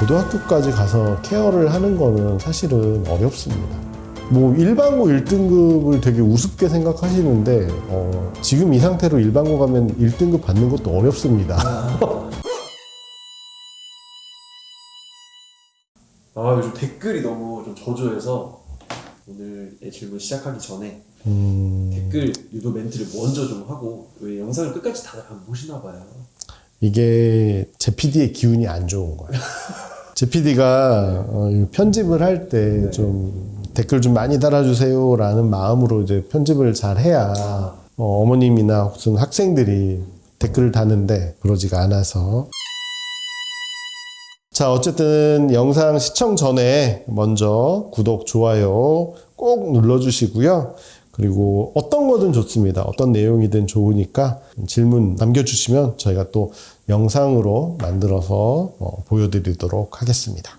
고등학교까지 가서 케어를 하는 거는 사실은 어렵습니다. 뭐 일반고 1등급을 되게 우습게 생각하시는데 지금 이 상태로 일반고 가면 1등급 받는 것도 어렵습니다. 요즘 댓글이 너무 좀 저조해서 오늘의 질문 시작하기 전에 댓글 유도 멘트를 먼저 좀 하고, 왜 영상을 끝까지 다들 안 보시나 봐요. 이게 제 PD의 기운이 안 좋은 거예요. 제 PD가 편집을 할 때 좀 댓글 좀 많이 달아주세요 라는 마음으로 이제 편집을 잘 해야 어머님이나 무슨 학생들이 댓글을 다는데 그러지가 않아서. 자, 어쨌든 영상 시청 전에 먼저 구독, 좋아요 꼭 눌러주시고요. 그리고 어떤 거든 좋습니다. 어떤 내용이든 좋으니까 질문 남겨주시면 저희가 또 영상으로 만들어서 보여드리도록 하겠습니다.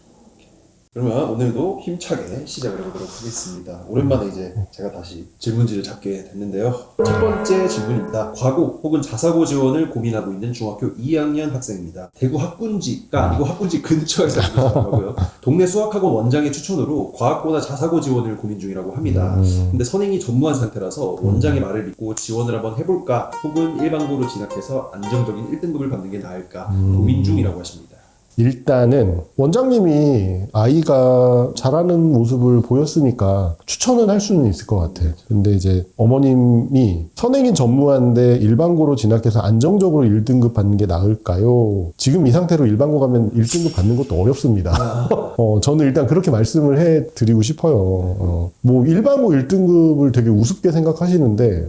그러면 오늘도 힘차게 시작을 해보도록 하겠습니다. 오랜만에 이제 제가 다시 질문지를 잡게 됐는데요. 첫 번째 질문입니다. 과고 혹은 자사고 지원을 고민하고 있는 중학교 2학년 학생입니다. 대구 학군지가 아니고 학군지 근처에서 하고요. 동네 수학학원 원장의 추천으로 과학고나 자사고 지원을 고민 중이라고 합니다. 근데 선행이 전무한 상태라서 원장의 말을 믿고 지원을 한번 해볼까, 혹은 일반고로 진학해서 안정적인 1등급을 받는 게 나을까 고민 중이라고 하십니다. 일단은 원장님이 아이가 잘하는 모습을 보였으니까 추천은 할 수는 있을 것 같아요. 근데 이제 어머님이 선행이 전무한데 일반고로 진학해서 안정적으로 1등급 받는 게 나을까요? 지금 이 상태로 일반고 가면 1등급 받는 것도 어렵습니다. 저는 일단 그렇게 말씀을 해드리고 싶어요. 뭐 일반고 1등급을 되게 우습게 생각하시는데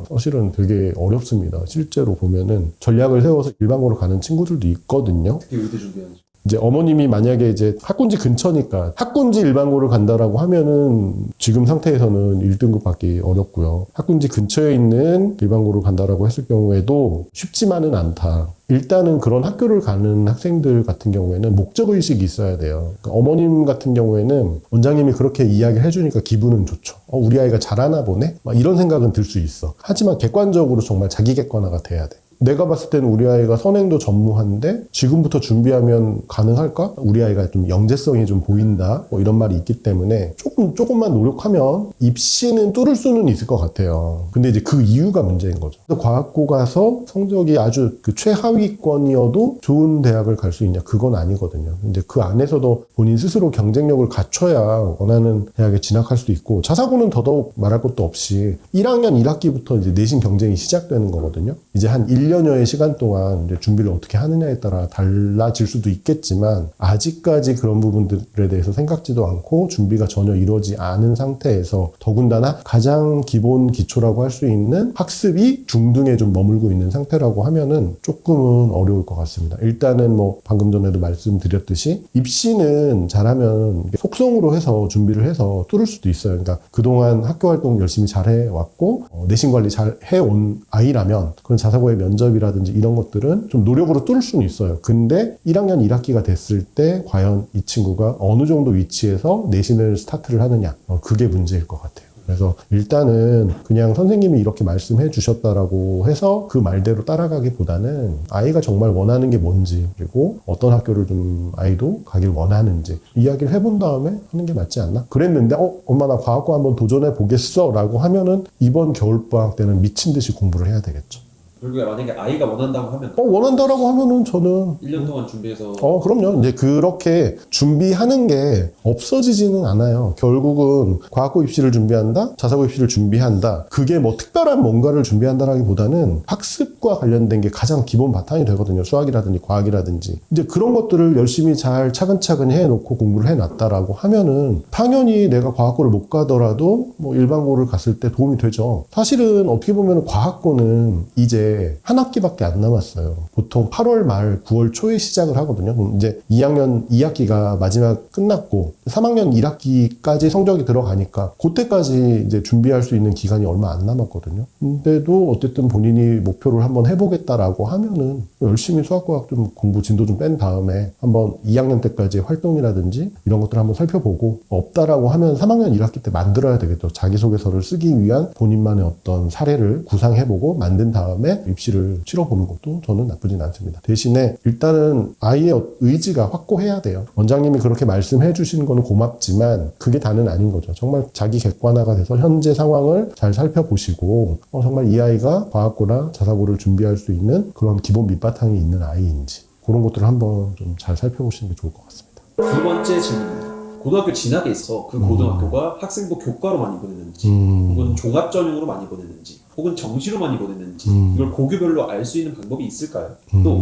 사실은 되게 어렵습니다. 실제로 보면은 전략을 세워서 일반고로 가는 친구들도 있거든요. 특히 의대 준비하는 이제 어머님이 만약에 이제 학군지 근처니까 학군지 일반고를 간다라고 하면은 지금 상태에서는 1등급 받기 어렵고요. 학군지 근처에 있는 일반고를 간다라고 했을 경우에도 쉽지만은 않다. 일단은 그런 학교를 가는 학생들 같은 경우에는 목적의식이 있어야 돼요. 그러니까 어머님 같은 경우에는 원장님이 그렇게 이야기를 해주니까 기분은 좋죠. 우리 아이가 잘하나 보네? 막 이런 생각은 들 수 있어. 하지만 객관적으로 정말 자기 객관화가 돼야 돼. 내가 봤을 때는 우리 아이가 선행도 전무한데 지금부터 준비하면 가능할까? 우리 아이가 좀 영재성이 좀 보인다. 뭐 이런 말이 있기 때문에 조금만 노력하면 입시는 뚫을 수는 있을 것 같아요. 근데 이제 그 이유가 문제인 거죠. 과학고 가서 성적이 아주 그 최하위권이어도 좋은 대학을 갈 수 있냐? 그건 아니거든요. 이제 그 안에서도 본인 스스로 경쟁력을 갖춰야 원하는 대학에 진학할 수 있고, 자사고는 더더욱 말할 것도 없이 1학년 1학기부터 이제 내신 경쟁이 시작되는 거거든요. 이제 한 1년여의 시간 동안 이제 준비를 어떻게 하느냐에 따라 달라질 수도 있겠지만, 아직까지 그런 부분들에 대해서 생각지도 않고 준비가 전혀 이루어지지 않은 상태에서, 더군다나 가장 기본 기초라고 할 수 있는 학습이 중등에 좀 머물고 있는 상태라고 하면은 조금은 어려울 것 같습니다. 일단은 뭐 방금 전에도 말씀드렸듯이 입시는 잘하면 속성으로 해서 준비를 해서 뚫을 수도 있어요. 그러니까 그동안 학교 활동 열심히 잘 해왔고 내신 관리 잘 해온 아이라면 그런 자사고의 면접이라든지 이런 것들은 좀 노력으로 뚫을 수는 있어요. 근데 1학년 1학기가 됐을 때 과연 이 친구가 어느 정도 위치에서 내신을 스타트를 하느냐, 그게 문제일 것 같아요. 그래서 일단은 그냥 선생님이 이렇게 말씀해 주셨다라고 해서 그 말대로 따라가기보다는 아이가 정말 원하는 게 뭔지, 그리고 어떤 학교를 좀 아이도 가길 원하는지 이야기를 해본 다음에 하는 게 맞지 않나? 그랬는데 엄마 나 과학고 한번 도전해 보겠어 라고 하면은 이번 겨울방학 때는 미친 듯이 공부를 해야 되겠죠. 결국에 만약에 아이가 원한다고 하면 원한다라고 하면은 저는 1년 동안 준비해서 그럼요. 이제 그렇게 준비하는 게 없어지지는 않아요. 결국은 과학고 입시를 준비한다, 자사고 입시를 준비한다, 그게 뭐 특별한 뭔가를 준비한다라기보다는 학습과 관련된 게 가장 기본 바탕이 되거든요. 수학이라든지 과학이라든지. 이제 그런 것들을 열심히 잘 차근차근 해놓고 공부를 해놨다라고 하면은 당연히 내가 과학고를 못 가더라도 뭐 일반고를 갔을 때 도움이 되죠. 사실은 어떻게 보면 과학고는 이제 한 학기밖에 안 남았어요. 보통 8월 말 9월 초에 시작을 하거든요. 이제 2학년 2학기가 마지막 끝났고 3학년 1학기까지 성적이 들어가니까 그때까지 이제 준비할 수 있는 기간이 얼마 안 남았거든요. 근데도 어쨌든 본인이 목표를 한번 해보겠다라고 하면은 열심히 수학과학 좀 공부 진도 좀 뺀 다음에 한번 2학년 때까지 활동이라든지 이런 것들을 한번 살펴보고, 없다라고 하면 3학년 1학기 때 만들어야 되겠죠. 자기소개서를 쓰기 위한 본인만의 어떤 사례를 구상해보고 만든 다음에 다음에 입시를 치러보는 것도 저는 나쁘진 않습니다. 대신에 일단은 아이의 의지가 확고해야 돼요. 원장님이 그렇게 말씀해 주시는 거는 고맙지만 그게 다는 아닌 거죠. 정말 자기 객관화가 돼서 현재 상황을 잘 살펴보시고 정말 이 아이가 과학고나 자사고를 준비할 수 있는 그런 기본 밑바탕이 있는 아이인지 그런 것들을 한번 좀 잘 살펴보시는 게 좋을 것 같습니다. 두 번째 질문입니다. 고등학교 진학에 있어 그 고등학교가 학생부 교과로 많이 보내는지 혹은 종합 전형으로 많이 보내는지 혹은 정시로 많이 보내는지 이걸 고교별로 알 수 있는 방법이 있을까요? 또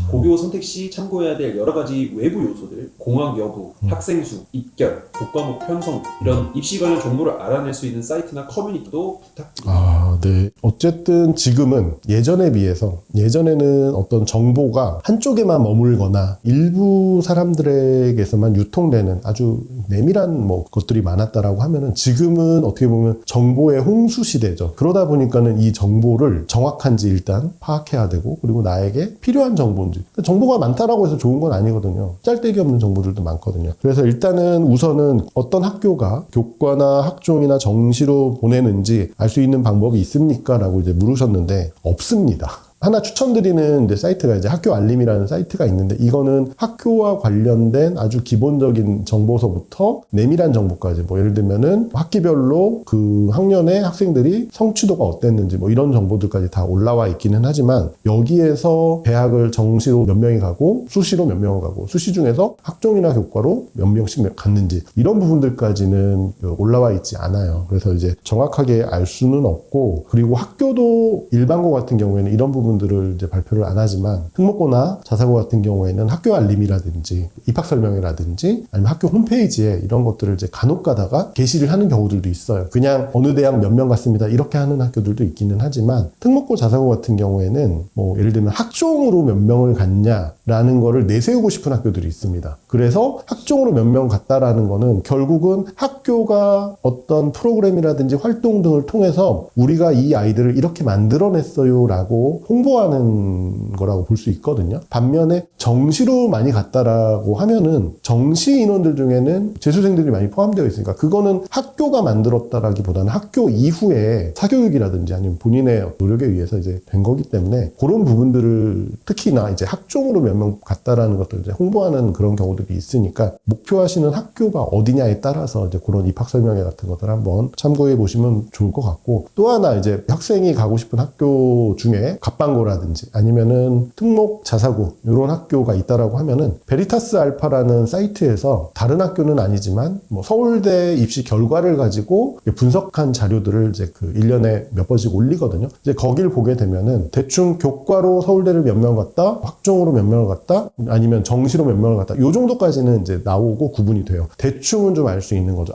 고교 선택 시 참고해야 될 여러 가지 외부 요소들, 공학 여부, 학생 수, 입결, 교과목 편성 이런 입시 관련 정보를 알아낼 수 있는 사이트나 커뮤니티도 부탁드립니다. 네. 어쨌든 지금은 예전에 비해서 예전에는 어떤 정보가 한쪽에만 머물거나 일부 사람들에게서만 유통되는 아주 내밀한 것들이 많았다라고 하면은 지금은 어떻게 보면 정보의 홍수 시대죠. 그러다 보니까는 이 정보를 정확한지 일단 파악해야 되고 그리고 나에게 필요한 정보인지 정보가 많다라고 해서 좋은 건 아니거든요. 짤데기 없는 정보들도 많거든요. 그래서 일단은 우선은 어떤 학교가 교과나 학종이나 정시로 보내는지 알 수 있는 방법이 있습니까? 라고 이제 물으셨는데 없습니다. 하나 추천드리는 이제 사이트가 이제 학교 알림이라는 사이트가 있는데 이거는 학교와 관련된 아주 기본적인 정보서부터 내밀한 정보까지 예를 들면은 학기별로 그 학년의 학생들이 성취도가 어땠는지 이런 정보들까지 다 올라와 있기는 하지만 여기에서 대학을 정시로 몇 명이 가고 수시로 몇 명을 가고 수시 중에서 학종이나 교과로 몇 명씩 갔는지 이런 부분들까지는 올라와 있지 않아요. 그래서 이제 정확하게 알 수는 없고 그리고 학교도 일반고 같은 경우에는 이런 부분들을 이제 발표를 안 하지만 특목고나 자사고 같은 경우에는 학교 알림이라든지 입학 설명회라든지 아니면 학교 홈페이지에 이런 것들을 이제 간혹 가다가 게시를 하는 경우들도 있어요. 그냥 어느 대학 몇 명 갔습니다 이렇게 하는 학교들도 있기는 하지만 특목고 자사고 같은 경우에는 예를 들면 학종으로 몇 명을 갔냐라는 거를 내세우고 싶은 학교들이 있습니다. 그래서 학종으로 몇 명 갔다라는 거는 결국은 학교가 어떤 프로그램이라든지 활동 등을 통해서 우리가 이 아이들을 이렇게 만들어냈어요 라고 홍보하는 거라고 볼 수 있거든요. 반면에 정시로 많이 갔다라고 하면은 정시 인원들 중에는 재수생들이 많이 포함되어 있으니까 그거는 학교가 만들었다라기보다는 학교 이후에 사교육이라든지 아니면 본인의 노력에 의해서 이제 된 거기 때문에 그런 부분들을 특히나 이제 학종으로 몇 명 갔다라는 것들을 이제 홍보하는 그런 경우들이 있으니까 목표하시는 학교가 어디냐에 따라서 이제 그런 입학 설명회 같은 것들 한번 참고해 보시면 좋을 것 같고 또 하나 이제 학생이 가고 싶은 학교 중에 갑방고라든지 아니면은 특목 자사고 이런 학교가 있다라고 하면은 베리타스 알파라는 사이트에서 다른 학교는 아니지만 서울대 입시 결과를 가지고 분석한 자료들을 이제 그 1년에 몇 번씩 올리거든요. 이제 거길 보게 되면은 대충 교과로 서울대를 몇 명 갔다, 학종으로 몇 명을 갔다, 아니면 정시로 몇 명을 갔다. 요 정도까지는 이제 나오고 구분이 돼요. 대충은 좀 알 수 있는 거죠.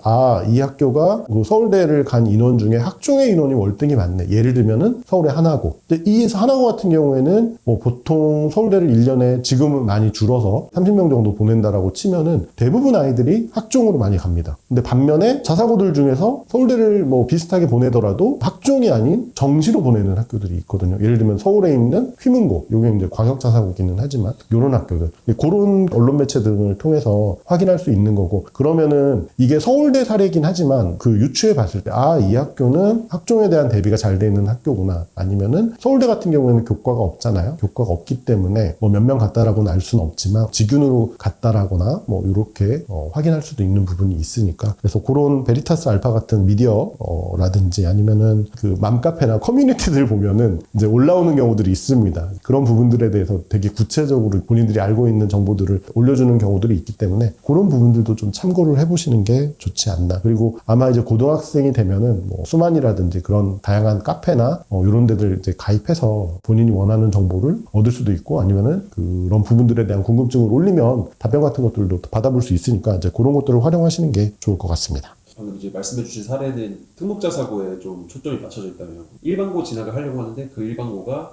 이 학교가 서울대를 간 인원 중에 학종의 인원이 월등히 많네. 예를 들면은 서울의 하나고. 이 하나고 같은 경우에는 보통 서울대를 1년에 지금은 많이 줄어서 30명 정도 보낸다라고 치면은 대부분 아이들이 학종으로 많이 갑니다. 근데 반면에 자사고들 중에서 서울대를 비슷하게 보내더라도 학종이 아닌 정시로 보내는 학교들이 있거든요. 예를 들면 서울에 있는 휘문고, 요게 이제 광역 자사고기는 하지만 요런 학교들. 그런 언론 매체 등을 통해서 확인할 수 있는 거고 그러면은 이게 서울대 사례이긴 하지만 그 유추해 봤을 때 이 학교는 학종에 대한 대비가 잘 돼 있는 학교구나. 아니면은 서울대 같은 경우에는 교과가 없잖아요. 교과가 없기 때문에 몇 명 갔다라고는 알 수는 없지만 직윤으로 갔다라거나 이렇게 확인할 수도 있는 부분이 있으니까 그래서 그런 베리타스 알파 같은 미디어라든지 아니면은 그 맘카페나 커뮤니티들 보면은 이제 올라오는 경우들이 있습니다. 그런 부분들에 대해서 되게 구체적으로 본인들이 알고 있는 정보들을 올려주는 경우들이 있기 때문에 그런 부분들도 좀 참고를 해보시는 게 좋지 않나. 그리고 아마 이제 고등학생이 되면은 수만이라든지 그런 다양한 카페나 이런 데들 이제 가입해서 본인이 원하는 정보를 얻을 수도 있고 아니면은 그런 부분들에 대한 궁금증을 올리면 답변 같은 것들도 받아볼 수 있으니까 이제 그런 것들을 활용하시는 게 좋을 것 같습니다. 방금 이제 말씀해주신 사례는 특목자사고에 좀 초점이 맞춰져 있다면 일반고 진학을 하려고 하는데 그 일반고가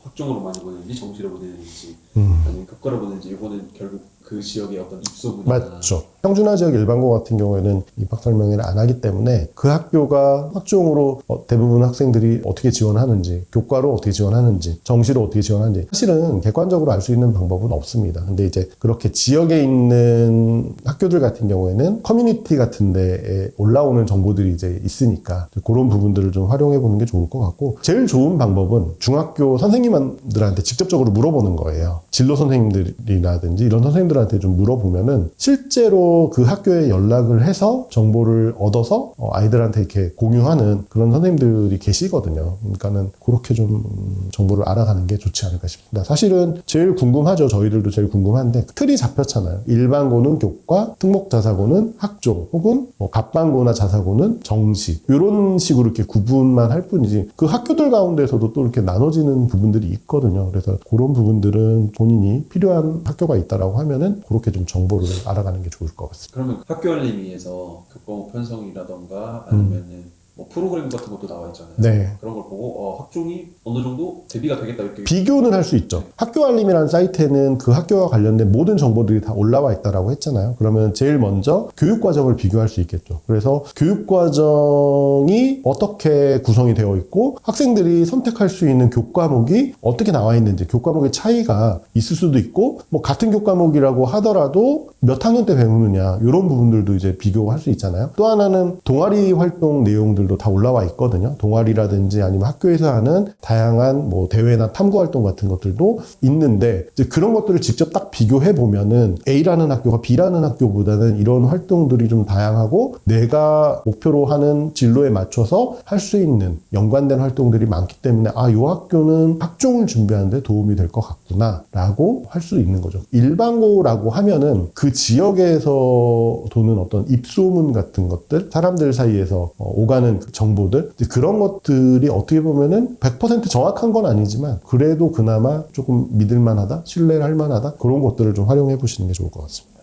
학종으로 많이 보내는지 정시로 보내는지 아니면 교과로 보내는지 이거는 결국 그 지역의 어떤 입소문이나 맞죠. 평준화 지역 일반고 같은 경우에는 입학 설명회를 안 하기 때문에 그 학교가 학종으로 대부분 학생들이 어떻게 지원하는지, 교과로 어떻게 지원하는지, 정시로 어떻게 지원하는지 사실은 객관적으로 알 수 있는 방법은 없습니다. 근데 이제 그렇게 지역에 있는 학교들 같은 경우에는 커뮤니티 같은 데에 올라오는 정보들이 이제 있으니까 그런 부분들을 좀 활용해 보는 게 좋을 것 같고, 제일 좋은 방법은 중학교 선생님들한테 직접적으로 물어보는 거예요. 진로 선생님들이라든지 이런 선생님들한테 좀 물어보면은 실제로 그 학교에 연락을 해서 정보를 얻어서 아이들한테 이렇게 공유하는 그런 선생님들이 계시거든요. 그러니까는 그렇게 좀 정보를 알아가는 게 좋지 않을까 싶습니다. 사실은 제일 궁금하죠. 저희들도 제일 궁금한데 틀이 잡혔잖아요. 일반고는 교과, 특목자사고는 학종, 혹은 뭐 갑반고나 자사고는 정시, 이런 식으로 이렇게 구분만 할 뿐이지 그 학교들 가운데서도 또 이렇게 나눠지는 부분들이 있거든요. 그래서 그런 부분들은 본인이 필요한 학교가 있다라고 하면은 그렇게 좀 정보를 알아가는 게 좋을 것 같습니다. 그러면 학교 알림위에서 교과목 편성이라던가 아니면은 뭐 프로그램 같은 것도 나와 있잖아요. 네. 그런 걸 보고 학종이 어느 정도 대비가 되겠다 이렇게 비교는 할 수 있죠. 학교 알림이라는 사이트에는 그 학교와 관련된 모든 정보들이 다 올라와 있다라고 했잖아요. 그러면 제일 먼저 교육과정을 비교할 수 있겠죠. 그래서 교육과정이 어떻게 구성이 되어 있고 학생들이 선택할 수 있는 교과목이 어떻게 나와 있는지, 교과목의 차이가 있을 수도 있고 뭐 같은 교과목이라고 하더라도 몇 학년 때 배우느냐 이런 부분들도 이제 비교할 수 있잖아요. 또 하나는 동아리 활동 내용들도 다 올라와 있거든요. 동아리라든지 아니면 학교에서 하는 다양한 뭐 대회나 탐구 활동 같은 것들도 있는데 이제 그런 것들을 직접 딱 비교해 보면은 A라는 학교가 B라는 학교보다는 이런 활동들이 좀 다양하고 내가 목표로 하는 진로에 맞춰서 할 수 있는 연관된 활동들이 많기 때문에 이 학교는 학종을 준비하는데 도움이 될 것 같구나 라고 할 수 있는 거죠. 일반고라고 하면은 그 지역에서 도는 어떤 입소문 같은 것들, 사람들 사이에서 오가는 그 정보들, 그런 것들이 어떻게 보면은 100% 정확한 건 아니지만 그래도 그나마 조금 믿을만하다, 신뢰를 할 만하다, 그런 것들을 좀 활용해 보시는 게 좋을 것 같습니다.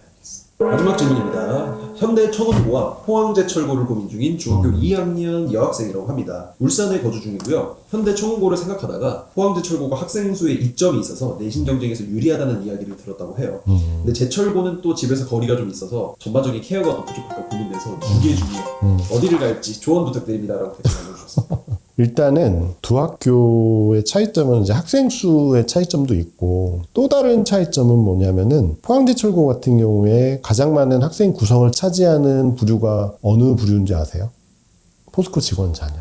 마지막 질문입니다. 현대 천원고와 포항제철고를 고민 중인 중학교 2학년 여학생이라고 합니다. 울산에 거주 중이고요. 현대 천원고를 생각하다가 포항제철고가 학생 수에 이점이 있어서 내신 경쟁에서 유리하다는 이야기를 들었다고 해요. 근데 제철고는 또 집에서 거리가 좀 있어서 전반적인 케어가 너무 부족할까 고민돼서 두 개 중에 어디를 갈지 조언 부탁드립니다라고 댓글 남겨주셨어요. 일단은 두 학교의 차이점은 이제 학생 수의 차이점도 있고 또 다른 차이점은 뭐냐면은 포항제철고 같은 경우에 가장 많은 학생 구성을 차지하는 부류가 어느 부류인지 아세요? 포스코 직원 자녀.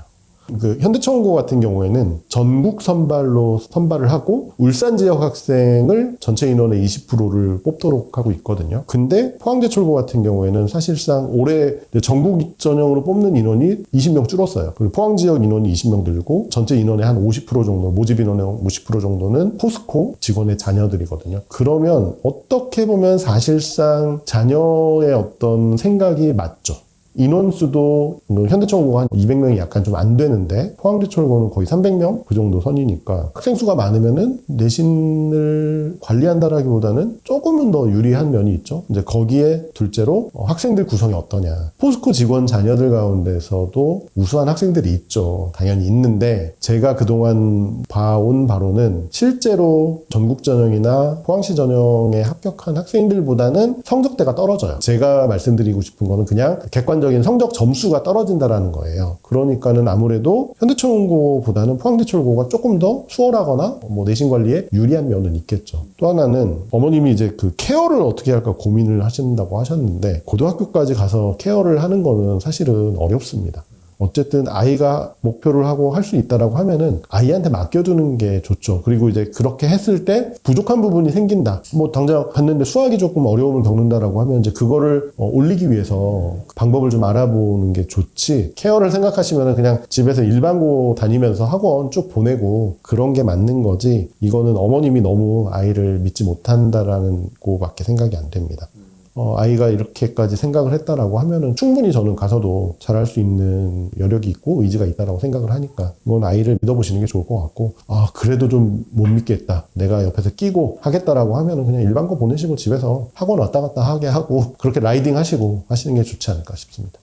그 현대천원고 같은 경우에는 전국 선발로 선발을 하고 울산 지역 학생을 전체 인원의 20%를 뽑도록 하고 있거든요. 근데 포항제철고 같은 경우에는 사실상 올해 전국 전형으로 뽑는 인원이 20명 줄었어요. 그리고 포항 지역 인원이 20명 늘고 전체 인원의 한 50% 정도, 모집 인원의 50% 정도는 포스코 직원의 자녀들이거든요. 그러면 어떻게 보면 사실상 자녀의 어떤 생각이 맞죠. 인원수도 현대천원고가 한 200명이 약간 좀 안 되는데 포항제철고는 거의 300명 그 정도 선이니까 학생 수가 많으면은 내신을 관리한다라기보다는 조금은 더 유리한 면이 있죠. 이제 거기에 둘째로 학생들 구성이 어떠냐. 포스코 직원 자녀들 가운데서도 우수한 학생들이 있죠. 당연히 있는데 제가 그동안 봐온 바로는 실제로 전국 전형이나 포항시 전형에 합격한 학생들보다는 성적대가 떨어져요. 제가 말씀드리고 싶은 거는 그냥 객관적인 성적 점수가 떨어진다라는 거예요. 그러니까는 아무래도 현대천원고보다는 포항제철고가 조금 더 수월하거나 뭐 내신 관리에 유리한 면은 있겠죠. 또 하나는 어머님이 이제 그 케어를 어떻게 할까 고민을 하신다고 하셨는데 고등학교까지 가서 케어를 하는 거는 사실은 어렵습니다. 어쨌든 아이가 목표를 하고 할 수 있다라고 하면은 아이한테 맡겨두는 게 좋죠. 그리고 이제 그렇게 했을 때 부족한 부분이 생긴다. 뭐 당장 봤는데 수학이 조금 어려움을 겪는다라고 하면 이제 그거를 올리기 위해서 방법을 좀 알아보는 게 좋지. 케어를 생각하시면은 그냥 집에서 일반고 다니면서 학원 쭉 보내고 그런 게 맞는 거지. 이거는 어머님이 너무 아이를 믿지 못한다라는 거밖에 생각이 안 됩니다. 아이가 이렇게까지 생각을 했다라고 하면은 충분히 저는 가서도 잘할 수 있는 여력이 있고 의지가 있다라고 생각을 하니까 이건 아이를 믿어보시는 게 좋을 것 같고 그래도 좀 못 믿겠다. 내가 옆에서 끼고 하겠다라고 하면은 그냥 일반고 보내시고 집에서 학원 왔다 갔다 하게 하고 그렇게 라이딩 하시고 하시는 게 좋지 않을까 싶습니다.